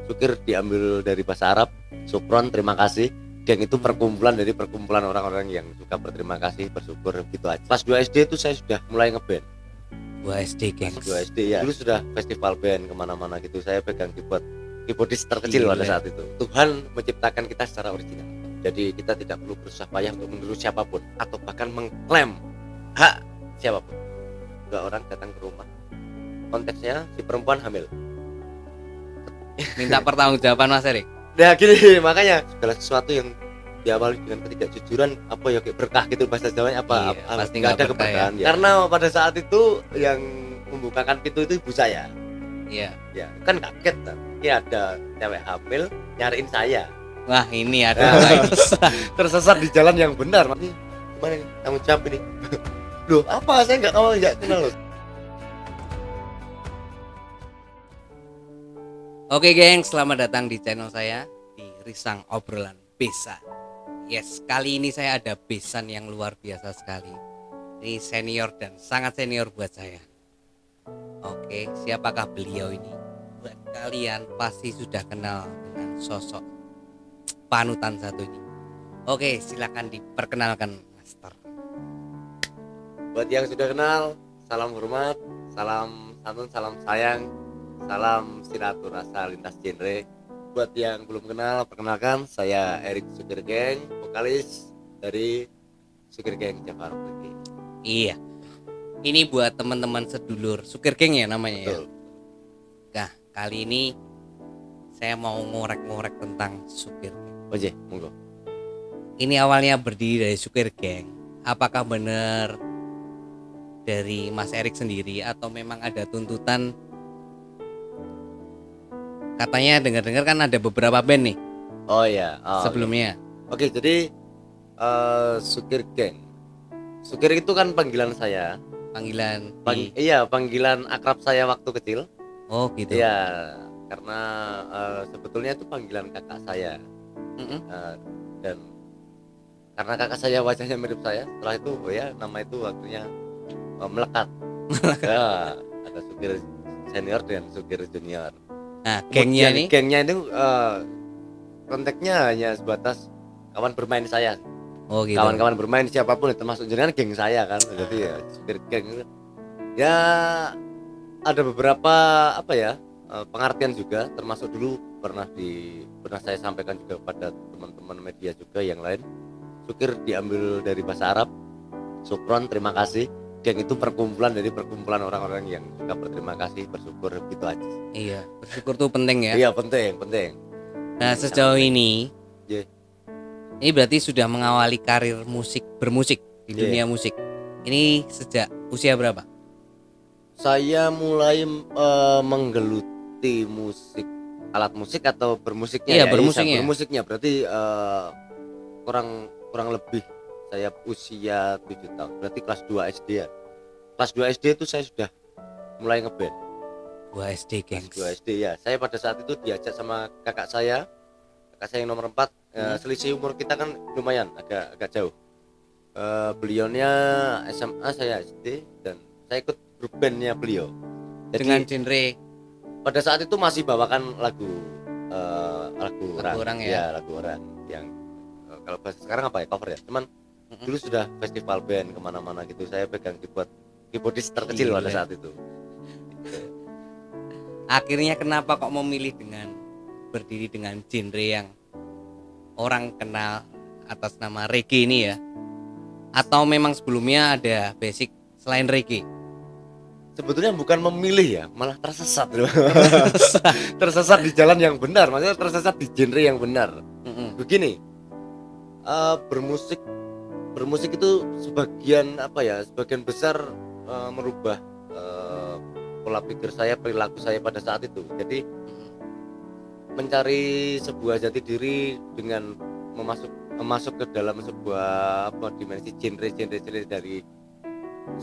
Sukir diambil dari bahasa Arab, syukron terima kasih. Geng itu perkumpulan dari perkumpulan orang-orang yang suka berterima kasih, bersyukur gitu aja. Kelas 2 SD itu saya sudah mulai ngeband. 2 SD, Kelas gengs. 2 SD ya. Dulu sudah festival band kemana-mana gitu. Saya pegang keyboardis terkecil pada Gile. saat itu. Tuhan menciptakan kita secara original. Jadi kita tidak perlu berusaha payah untuk meniru siapapun atau bahkan mengklaim hak siapapun. Dua orang datang ke rumah. Konteksnya si perempuan hamil. Minta pertanggungjawaban Mas Erik. Nah gini makanya segala sesuatu yang diawali dengan ketidakjujuran apa ya kayak berkah gitu bahasa Jawanya apa, Iya, apa pasti nggak nggak ada berkah keberkahan ya. ya. Karena pada saat itu yang membukakan pintu itu ibu saya. Iya. Ya kan kaget kan. Ini ada cewek hamil nyariin saya. Wah, ini ada Nah, vibes. tersesat di jalan yang benar. Ini gimana ini? Tanggung jawab ini. Loh apa saya nggak kenal loh. Oke, geng, selamat datang di channel saya di Risang Obrolan Besan. Yes, kali ini saya ada besan yang luar biasa sekali. Ini senior dan sangat senior buat saya. Oke, siapakah beliau ini? Buat kalian pasti sudah kenal dengan sosok panutan satu ini. Oke, silakan diperkenalkan, Master. Buat yang sudah kenal, salam hormat, salam santun, salam sayang, salam silaturasa lintas genre. Buat yang belum kenal, perkenalkan saya Erik Sukir Geng, vokalis dari Sukir Geng Java Rock. Iya, ini buat teman-teman sedulur Sukir Geng ya namanya ya. Betul. Nah, kali ini saya mau ngorek-ngorek tentang Sukir Geng. Oke, monggo. Ini awalnya berdiri dari Sukir Geng. Apakah benar dari Mas Erik sendiri atau memang ada tuntutan? Katanya dengar-dengar kan ada beberapa band nih Oh ya, sebelumnya. Oke, jadi Sukir Geng. Sukir itu kan panggilan saya. Panggilan Iya, panggilan akrab saya waktu kecil. Oh gitu. Iya, karena sebetulnya itu panggilan kakak saya. Mm-mm. Dan karena kakak saya wajahnya mirip saya, setelah itu ya nama itu akhirnya melekat. Ya, ada Sukir senior dan Sukir junior. Nah, gengnya Kemudian ini gengnya itu konteksnya hanya sebatas kawan bermain saya. oh gitu. Kawan-kawan bermain siapapun termasuk jenengan geng saya kan. Jadi ya Sukir Geng itu ya ada beberapa apa ya pengertian juga, termasuk dulu pernah saya sampaikan juga pada teman-teman media juga yang lain. Sukir diambil dari bahasa Arab, syukron terima kasih. Geng itu perkumpulan dari perkumpulan orang-orang yang suka berterima kasih, bersyukur gitu aja. Iya, bersyukur tuh penting ya. Iya penting. Nah, sejauh ini Yeah. ini berarti sudah mengawali karir bermusik di Yeah. dunia musik. Ini sejak usia berapa? Saya mulai menggeluti alat musik atau bermusiknya. Iya, ya? bermusiknya. Bermusiknya berarti kurang lebih saya usia 7 tahun. Berarti kelas 2 SD ya. Kelas 2 SD itu saya sudah mulai ngeband. 2 SD, Kelas gengs. 2 SD ya. Saya pada saat itu diajak sama kakak saya yang nomor 4. Selisih umur kita kan lumayan agak jauh. Beliaunya SMA, saya SD, dan saya ikut grup bandnya beliau. Jadi, Dengan genre pada saat itu masih bawakan lagu orang ya. lagu orang yang kalau bahasa sekarang apa ya, cover ya. Cuman dulu sudah festival band kemana-mana gitu. Saya pegang keyboardis terkecil pada saat itu. Akhirnya kenapa kok memilih berdiri dengan genre yang orang kenal atas nama reggae ini ya? Atau memang sebelumnya ada basic selain reggae? Sebetulnya bukan memilih ya, malah tersesat. Tersesat di jalan yang benar, maksudnya tersesat di genre yang benar. Begini, bermusik itu sebagian besar merubah pola pikir saya, perilaku saya pada saat itu. Jadi mencari sebuah jati diri dengan masuk ke dalam sebuah dimensi genre dari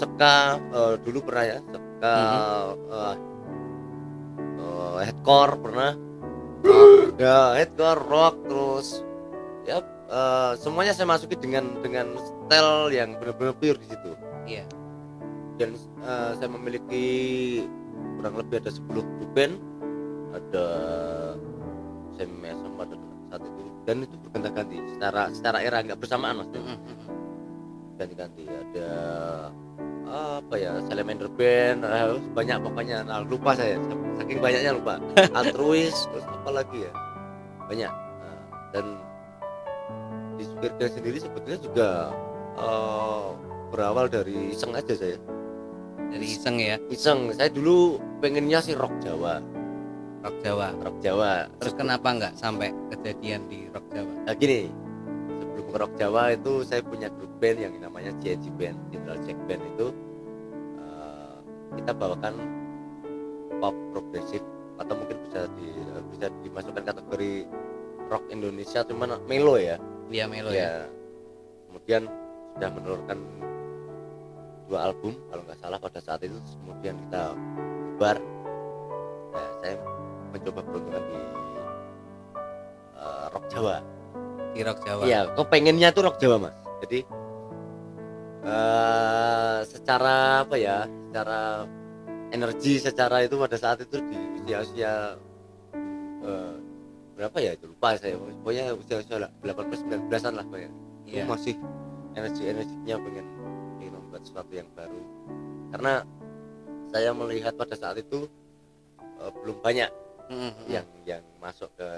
ska, dulu pernah ya ska, headcore pernah, ya headcore, rock, terus ya semuanya saya masuki dengan style yang benar-benar pure di situ. Iya. Dan saya memiliki kurang lebih ada 10 grup band, ada dan itu berganti-ganti secara era, nggak bersamaan mas. Mm-mm. Ganti-ganti ada apa ya, Salamander Band, banyak pokoknya. Nah, lupa saya, saking banyaknya lupa. Altruis, terus apa lagi ya, banyak. Nah, dan di supir gang sendiri sebetulnya juga eh, berawal dari iseng aja saya. Dari iseng ya, Iseng, saya dulu pengennya sih rock Jawa. rock Jawa. Rock Jawa. Terus kenapa nggak sampai kejadian di rock Jawa? Nah, gini, sebelum ke rock Jawa itu saya punya grup band yang namanya JNJ Band, General Jack Band itu. Kita bawakan pop progresif, atau mungkin bisa dimasukkan kategori rock Indonesia, cuman melo ya. Iya melo ya. Ya. Kemudian sudah menelurkan 2 album kalau nggak salah pada saat itu. Terus kemudian kita bubar. Nah, saya mencoba peruntungan di rock Jawa. Di rock Jawa. Iya, kok pengennya tuh rock Jawa mas. Jadi secara apa ya, secara energi, secara itu pada saat itu di usia berapa ya, itu lupa saya, pokoknya usia 18-19an lah pokoknya. Itu Iya. masih energinya pengen membuat sesuatu yang baru, karena saya melihat pada saat itu belum banyak Mm-mm. yang masuk ke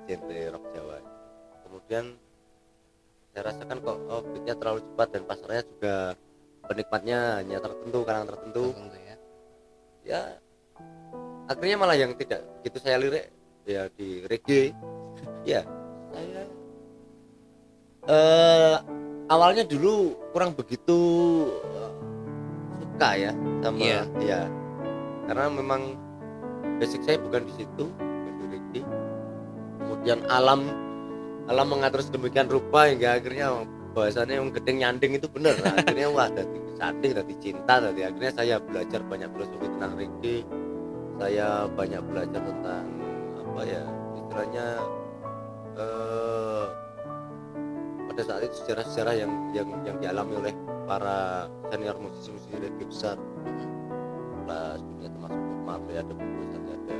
genre rock Jawa. Kemudian saya rasakan kok beatnya terlalu cepat dan pasarnya juga penikmatnya hanya tertentu, kalangan tertentu. Tertentu ya. Ya akhirnya malah yang tidak gitu saya lirik ya di reggae. Ya saya awalnya dulu kurang begitu suka ya sama Iya. ya, karena memang basic saya bukan di situ, bukan di reggae. Kemudian alam mengatur sedemikian rupa hingga akhirnya bahasanya yang gedeng nyanding itu bener. Nah, akhirnya wah dari sanding, dari cinta, dari akhirnya saya belajar banyak filosofi tentang reggae. Saya banyak belajar tentang apa ya, istilahnya pada saat itu sejarah-sejarah yang dialami oleh para senior musisi reggae besar. Lah dunia termasuk Bob Marley, ada Bob Marley, ada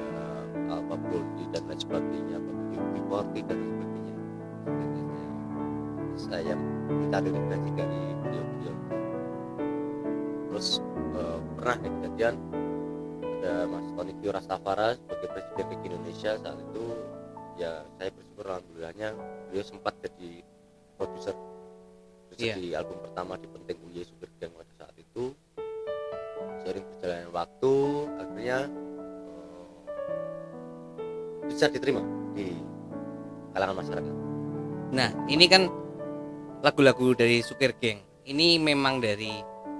apa Blondie dan lain sebagainya, UB40 dan lain sebagainya. Saya mencari referensi dari beliau-beliau. Terus pernah kejadian ada Mas Tony Pio Rastafara sebagai presiden Republik Indonesia saat itu. Ya saya bersyukur alhamdulillahnya beliau sempat jadi produser di album pertama di Penting Uye Supir Gang pada saat itu. Seiring berjalannya waktu akhirnya bisa diterima di kalangan masyarakat. Nah ini kan lagu-lagu dari Supir Gang ini memang dari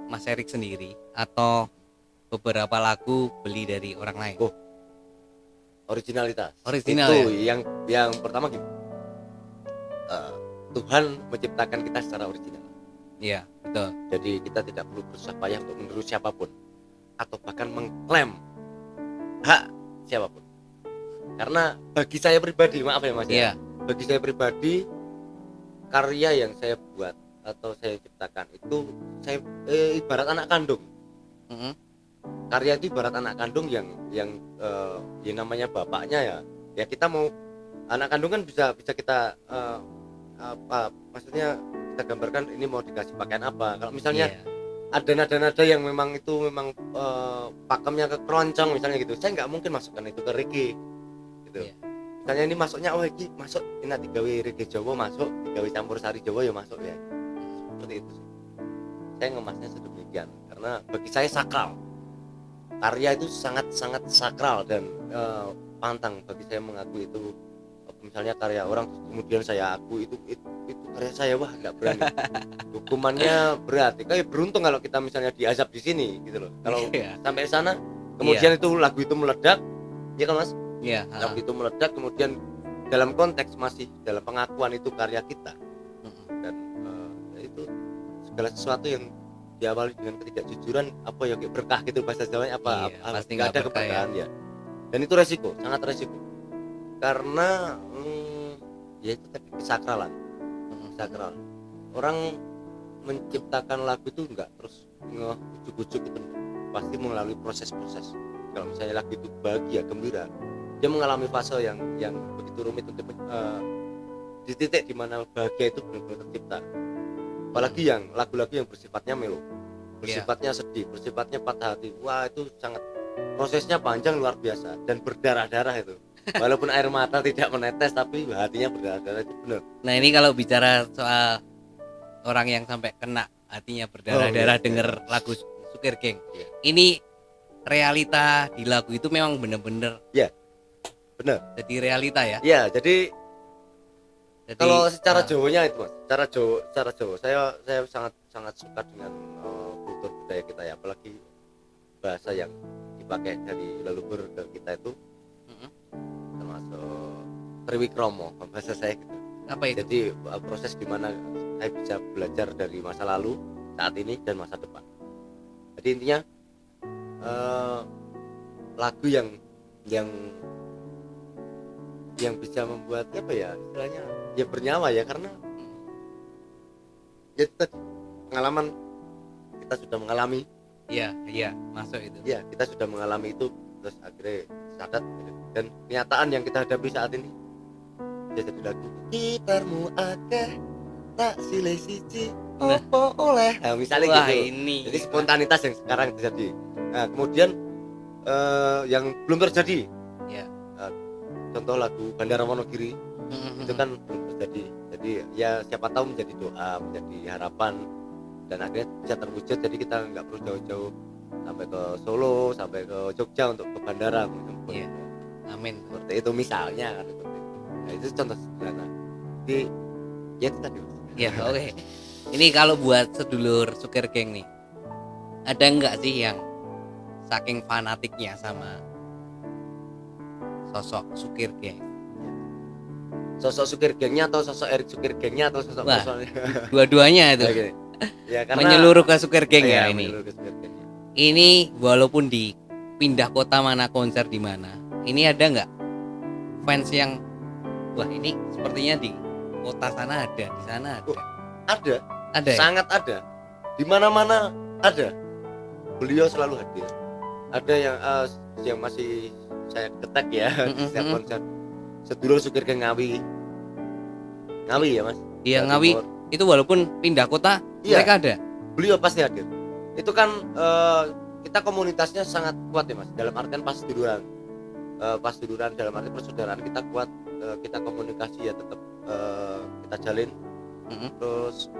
Mas Erik sendiri atau beberapa lagu beli dari orang lain? Oh, originalitas. Original itu ya? yang pertama gini, Tuhan menciptakan kita secara original. Iya betul. Jadi kita tidak perlu berusaha payah untuk meniru siapapun atau bahkan mengklaim hak siapapun. Karena bagi saya pribadi, maaf ya mas Iya. ya, bagi saya pribadi karya yang saya buat atau saya ciptakan itu saya ibarat anak kandung. Mm-mm. Karya itu ibarat anak kandung yang namanya bapaknya ya kita mau anak kandung kan bisa kita apa maksudnya kita gambarkan ini mau dikasih pakaian apa. Kalau misalnya Iya. ada nada-nada yang memang pakemnya ke keroncong misalnya gitu, saya nggak mungkin masukkan itu ke reggae gitu. Iya. Misalnya ini masuknya ini masuk ini digawe reggae Jawa, masuk digawe campur sari Jawa ya masuk ya, seperti itu sih. Saya ngemasnya sedemikian karena bagi saya sakral. Karya itu sangat-sangat sakral dan pantang bagi saya mengaku itu. Misalnya karya orang kemudian saya aku itu karya saya, wah nggak berani. Hukumannya berat. Kayak beruntung kalau kita misalnya diazab di sini gitu loh. Kalau sampai sana kemudian itu lagu itu meledak, ya kan mas? Iya. Lagu itu meledak kemudian dalam konteks masih dalam pengakuan itu karya kita. Dan itu segala sesuatu yang diawali dengan ketidakjujuran apa ya kayak berkah gitu bahasa Jawanya pasti nggak ada keberkahan ya. Dan itu resiko, sangat resiko. Karena ya itu tadi kesakralan. Sakral. Orang menciptakan lagu itu enggak terus ujuk-ujuk itu pasti melalui proses-proses. Kalau misalnya lagu itu bahagia, gembira, dia mengalami fase yang begitu rumit untuk di titik dimana bahagia itu benar-benar tercipta. Apalagi yang lagu-lagu yang bersifatnya melo, bersifatnya sedih, bersifatnya patah hati, wah itu sangat prosesnya panjang luar biasa dan berdarah-darah itu. Walaupun air mata tidak menetes tapi hatinya berdarah-darah itu benar. Nah ini kalau bicara soal orang yang sampai kena hatinya berdarah-darah denger lagu Sukir Geng, ini realita di lagu itu memang bener-bener benar. jadi realita ya. Iya, jadi kalau secara Jawanya itu Mas, secara Jawa saya sangat suka dengan kultur budaya kita ya, apalagi bahasa yang dipakai dari leluhur ke kita itu termasuk Triwikromo bahasa saya gitu. Apa itu? Jadi proses gimana saya bisa belajar dari masa lalu, saat ini dan masa depan. Jadi intinya lagu yang bisa membuat apa ya istilahnya ya bernyawa ya, karena ya tadi pengalaman kita sudah mengalami. Iya masuk itu. Ya kita sudah mengalami itu, terus akhirnya sadar dan kenyataan yang kita hadapi saat ini ya jadi lagu gitarmu akeh tak silih siji opo oleh, nah, misalnya. Wah, gitu ini jadi spontanitas yang sekarang terjadi. Nah kemudian yang belum terjadi ya. Contoh lagu Bandara Wonogiri itu kan belum terjadi, jadi ya siapa tahu menjadi doa, menjadi harapan dan akhirnya bisa terwujud. Jadi kita nggak perlu jauh-jauh sampai ke Solo, sampai ke Jogja untuk ke bandara menjemput. Iya. Amin. Seperti itu misalnya kan, seperti itu. Nah, itu contoh sederhana. Jadi ya itu tadi. Ya oke. Ini kalau buat sedulur Sukir Geng nih, ada nggak sih yang saking fanatiknya sama sosok Sukir Geng? Sosok Sukir Gengnya atau sosok Erik Sukir Gengnya atau sosok dua-duanya itu. Okay. Ya, karena menyeluruh ke Sukir Geng ya ini. Ini walaupun di pindah kota mana, konser di mana, ini ada nggak fans yang wah ini sepertinya di kota sana ada, di sana ada. Ada ya? Sangat ada, di mana-mana ada. Beliau selalu hadir. Ada yang masih saya ketek ya setiap konser. Sedulur Sukir Geng Ngawi ya Mas. Iya Ngawi Timur. Itu walaupun pindah kota mereka ada. Beliau pasti hadir. Itu kan kita komunitasnya sangat kuat ya Mas. Dalam artian pas tiduran dalam arti persaudaraan kita kuat. Kita komunikasi ya tetap kita jalin. Terus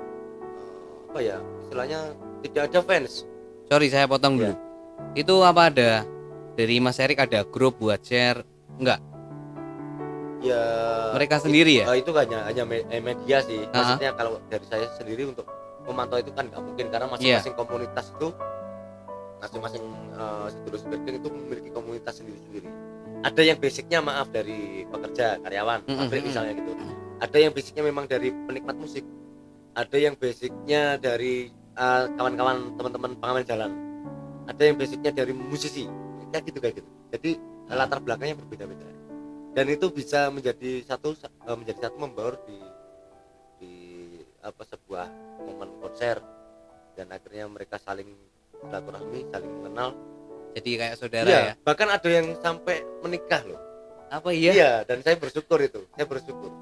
apa ya istilahnya tidak ada fans. Sorry saya potong dulu. Itu apa ada dari Mas Erik ada grup buat share enggak? Ya mereka sendiri ya? Itu hanya media sih. Maksudnya kalau dari saya sendiri untuk memantau itu kan nggak mungkin, karena masing-masing komunitas itu masing-masing sedulur Sukir Geng itu memiliki komunitas sendiri-sendiri. Ada yang basicnya maaf dari pekerja karyawan pabrik misalnya gitu. Ada yang basicnya memang dari penikmat musik. Ada yang basicnya dari kawan-kawan teman-teman pengamen jalan. Ada yang basicnya dari musisi. Kayak gitu. Jadi latar belakangnya berbeda-beda. Dan itu bisa menjadi satu membaur di sebuah momen konser, dan akhirnya mereka saling silaturahmi, saling mengenal, jadi kayak saudara ya. Bahkan ada yang sampai menikah loh. Apa iya? Iya, dan saya bersyukur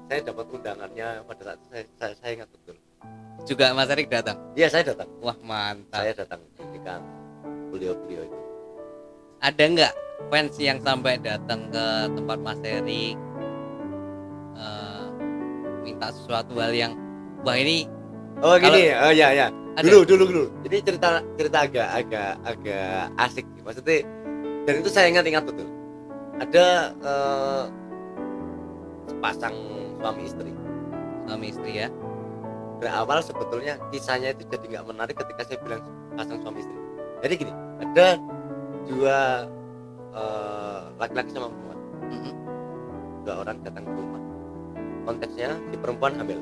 saya dapat undangannya pada saat itu. Saya ingat betul juga Mas Erik datang. Iya saya datang. Wah mantap. Saya datang ketika beliau itu. Ada nggak fans yang sampai datang ke tempat Mas Erik minta sesuatu hal yang wah ini gini ya dulu jadi cerita agak asik maksudnya, dan itu saya ingat betul. Ada sepasang suami istri ya. Berawal sebetulnya kisahnya itu jadi nggak menarik ketika saya bilang pasang suami istri. Jadi gini, ada dua laki-laki sama perempuan. Dua orang datang ke rumah. Konteksnya si perempuan hamil.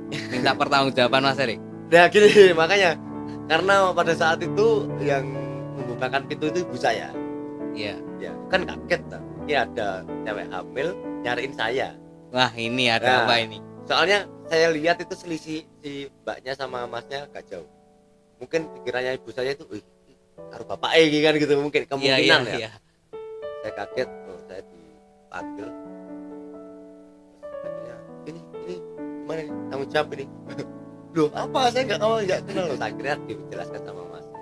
Minta pertanggungjawaban Mas Erik. Nah gini makanya, karena pada saat itu yang membukakan pintu itu ibu saya. Iya. Ya kan kaget kan. Ini ada cewek hamil nyariin saya. Wah ini ada apa ini? Soalnya saya lihat itu selisih si mbaknya sama masnya gak jauh. Mungkin pikirannya ibu saya itu, karo bapak kan gitu, mungkin kemungkinan ya. Saya kaget, saya dipanggil. Akhirnya kecap ini. Loh apa, saya nggak kenal loh. Akhirnya dijelaskan sama masnya,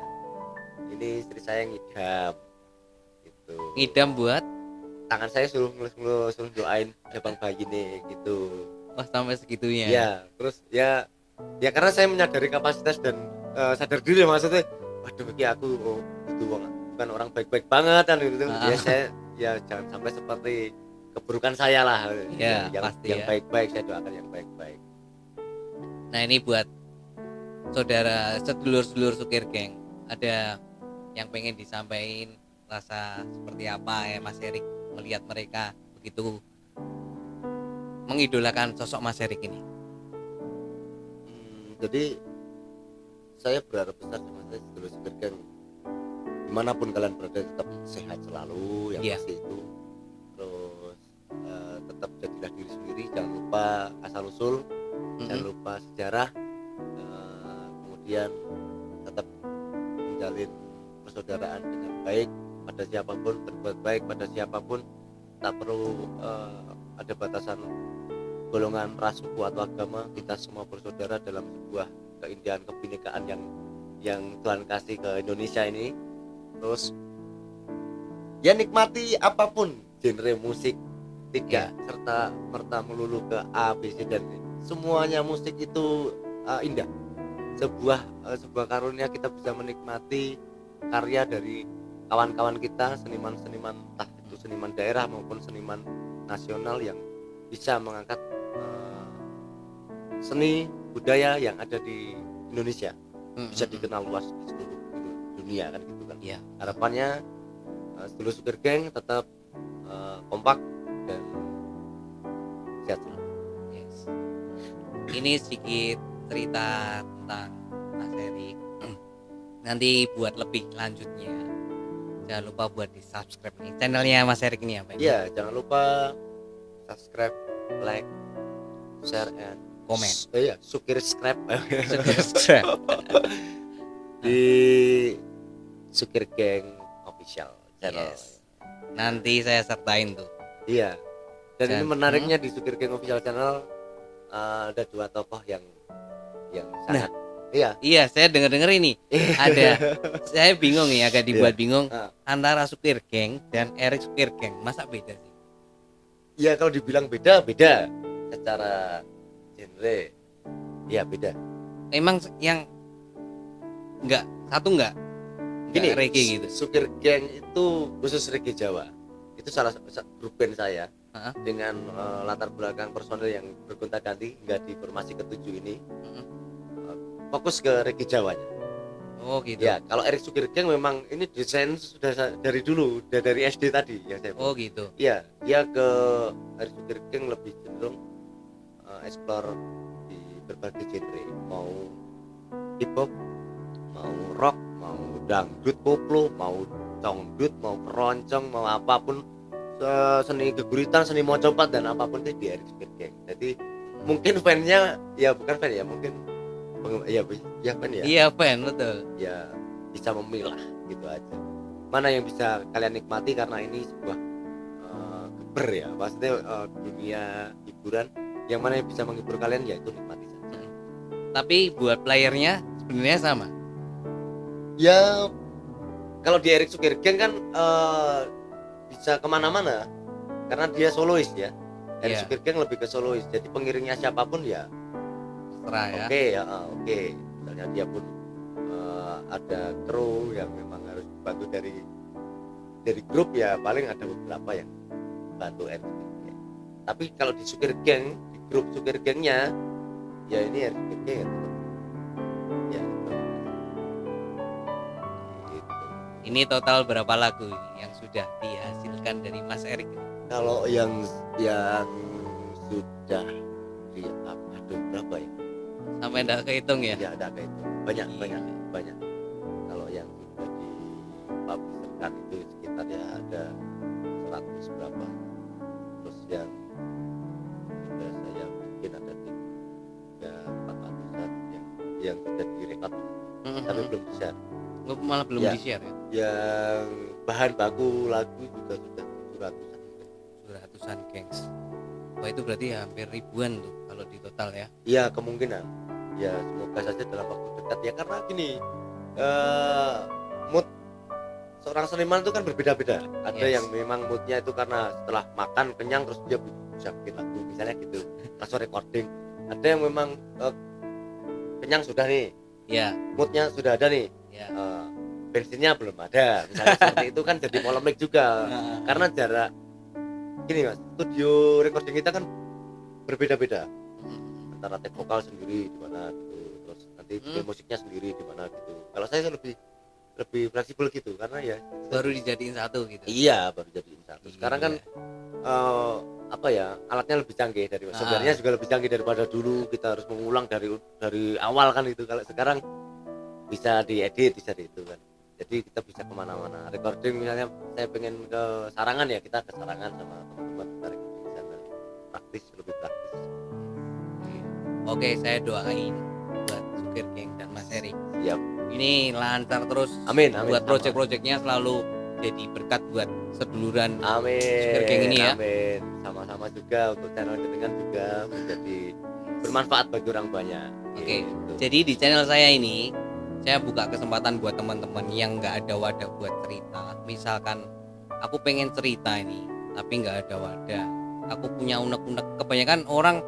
ini istri saya ngidam gitu. Ngidam buat Tangan saya suruh doain abang bayi nih gitu. wah sampai segitunya. Ya terus ya karena saya menyadari kapasitas dan sadar diri maksudnya, waduh iki aku itu bukan orang baik-baik banget kan gitu. Ya saya ya jangan sampai seperti keburukan saya lah. Ya, yang pasti yang ya. baik-baik saya doakan yang baik-baik. Nah ini buat saudara sedulur-sedulur Sukir Geng, ada yang pengen disampaikan rasa seperti apa ya Mas Erik melihat mereka begitu mengidolakan sosok Mas Erik ini? Jadi saya berharap besar sama saya sedulur Sukir Geng, dimanapun kalian berada tetap sehat selalu yang Iya. pasti itu. Terus tetap jadilah diri sendiri, jangan lupa asal usul, jangan lupa sejarah, kemudian tetap menjalin persaudaraan dengan baik pada siapapun, berbuat baik pada siapapun, tak perlu ada batasan golongan, ras, suku atau agama. Kita semua bersaudara dalam sebuah keindahan kebinekaan yang Tuhan kasih ke Indonesia ini. Terus ya nikmati apapun genre musik, tidak serta merta melulu ke A, B, C dan D. Semuanya musik itu indah. Sebuah karunia kita bisa menikmati karya dari kawan-kawan kita, seniman-seniman, entah itu seniman daerah maupun seniman nasional yang bisa mengangkat seni budaya yang ada di Indonesia, bisa dikenal luas di seluruh dunia kan gitu kan. Iya. Harapannya sedulur Sukir Geng tetap kompak dan sehat selalu. Yes. Ini sedikit cerita tentang Mas Erik. Nanti buat lebih lanjutnya jangan lupa buat di subscribe nih channelnya Mas Erik ini apa ini? Iya, jangan lupa subscribe, like, share, and Komen. Iya, subscribe Subscribe. di Sukir Geng official channel. Yes. Nanti saya sertain tuh. Iya. Dan ini Dan- menariknya di Sukir Geng official channel ada dua tokoh yang sangat iya. Iya, saya dengar ini ada. Saya bingung ya, agak dibuat bingung antara Sukir Geng dan Erik Sukir Geng. Masa beda sih? Ya kalau dibilang beda secara genre. Ya beda. Emang yang enggak Gini, enggak reggae gitu. Sukir Geng itu khusus reggae Jawa. Itu salah grup band saya dengan latar belakang personil yang bergonta-ganti hingga di formasi ke-7 ini. Fokus ke reggae Jawanya. Oh gitu. Ya, kalau Erik Sukir Geng memang ini desain sudah dari dulu, dari SD tadi ya saya. Oh gitu. Iya, dia ke Erik Sukir Geng lebih cenderung explore di berbagai genre, mau hip hop, mau rock, mau dangdut koplo, mau dangdut, mau keroncong, mau apapun, seni geguritan, seni mocopat dan apapun itu di Erik Sukir Geng. Jadi mungkin fan-nya ya bukan fan ya, mungkin ya fan ya. Iya fan betul. Ya bisa memilah gitu aja. Mana yang bisa kalian nikmati karena ini sebuah geber ya, maksudnya dunia hiburan. Yang mana yang bisa menghibur kalian ya itu nikmati saja. Tapi buat playernya sebenarnya sama. Ya kalau di Erik Sukir Geng kan bisa kemana-mana karena dia solois ya. Erik Sukir Geng lebih ke solois, jadi pengiringnya siapapun ya Terserah ya. Oke. Misalnya dia pun ada kru yang memang harus dibantu dari grup ya, paling ada beberapa yang bantu Erik Sukir Geng. Tapi kalau di Sukir Geng, di grup Sukir Gengnya ya ini Erik Sukir Geng ya gitu. Ini total berapa lagu yang sudah dihasilkan dari Mas Erik? Kalau yang sudah berapa ya? Sampai enggak kehitung ya? Ya ada kayak itu. Banyak. Kalau yang sudah dipublisherkan itu sekitar ya ada 100 berapa. Terus yang sudah saya bikin ada 400-an yang sudah direkod tapi belum bisa. Malah belum Ya. di-share ya? Yang bahan baku lagu juga sudah 700-an. 200-an gengs. Wah itu berarti hampir ribuan tuh kalau di total ya. Iya, kemungkinan. Ya semoga saja dalam waktu dekat ya, karena gini, mood seorang seniman itu kan berbeda-beda. Ada Yes. yang memang moodnya itu karena setelah makan kenyang terus dia bisa bikin lagu misalnya gitu, langsung recording. Ada yang memang kenyang sudah nih, Ya, moodnya sudah ada nih, ya. bensinnya belum ada misalnya seperti itu kan jadi polemik juga. Karena jarak gini mas, studio recording kita kan berbeda-beda, antara take vokal sendiri di mana gitu, terus nanti bikin musiknya sendiri di mana gitu. Kalau saya kan lebih fleksibel gitu, karena ya Baru dijadiin satu gitu. iya baru jadiin satu. Sekarang kan Iya. apa ya, alatnya lebih canggih dari sebenarnya juga lebih canggih daripada dulu. Kita harus mengulang dari awal kan itu. Kalau sekarang bisa diedit, bisa di itu kan, jadi kita bisa kemana-mana recording. Misalnya saya pengen ke Sarangan ya, kita ke Sarangan sama teman-teman, kita recording di sana, praktis, lebih praktis. Oke, saya doain buat Sukir Geng dan Mas Erik. Siap. Ini lancar terus. Amin, amin. Buat Sama. project-projectnya selalu jadi berkat buat seduluran Amin. Sukir Geng ini ya. Amin. Sama-sama juga untuk channel jenengan juga menjadi bermanfaat bagi orang banyak. Oke. Gitu. Jadi di channel saya ini saya buka kesempatan buat teman-teman yang nggak ada wadah buat cerita. Misalkan aku pengen cerita ini, tapi nggak ada wadah. Aku punya unek-unek. Kebanyakan orang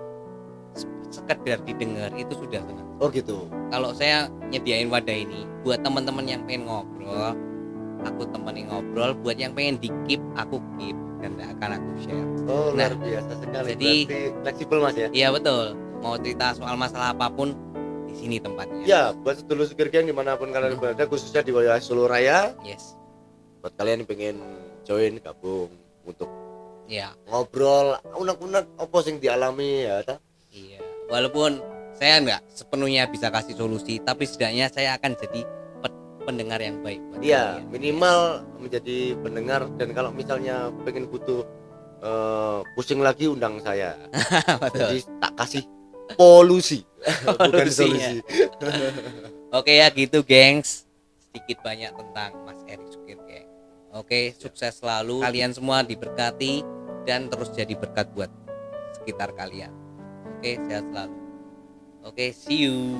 sekedar didengar itu sudah senang. Oh gitu. Kalau saya nyediain wadah ini buat teman-teman yang pengen ngobrol, aku temenin ngobrol. Buat yang pengen di keep, aku keep dan akan aku share. Oh Nah, luar biasa sekali. jadi- Berarti fleksibel mas ya. Iya betul. Mau cerita soal masalah apapun di sini tempatnya. Ya, buat sedulur Sukir Geng dimanapun kalian berada, khususnya di wilayah Solo Raya, Yes. buat kalian yang pengen join gabung untuk Ya. ngobrol unek-unek apa sing dialami ya ta? Iya. Walaupun saya nggak sepenuhnya bisa kasih solusi, tapi setidaknya saya akan jadi pendengar yang baik. Buat Iya, kalian. minimal menjadi pendengar. Dan kalau misalnya pengen butuh pusing lagi, undang saya. Betul. Jadi tak kasih polusi, bukan Polusinya. solusi. Oke ya gitu, gengs. Sedikit banyak tentang Mas Erik Sukir Geng. Oke, sukses selalu. Kalian semua diberkati dan terus jadi berkat buat sekitar kalian. Oke, sehat selalu. Oke, see you.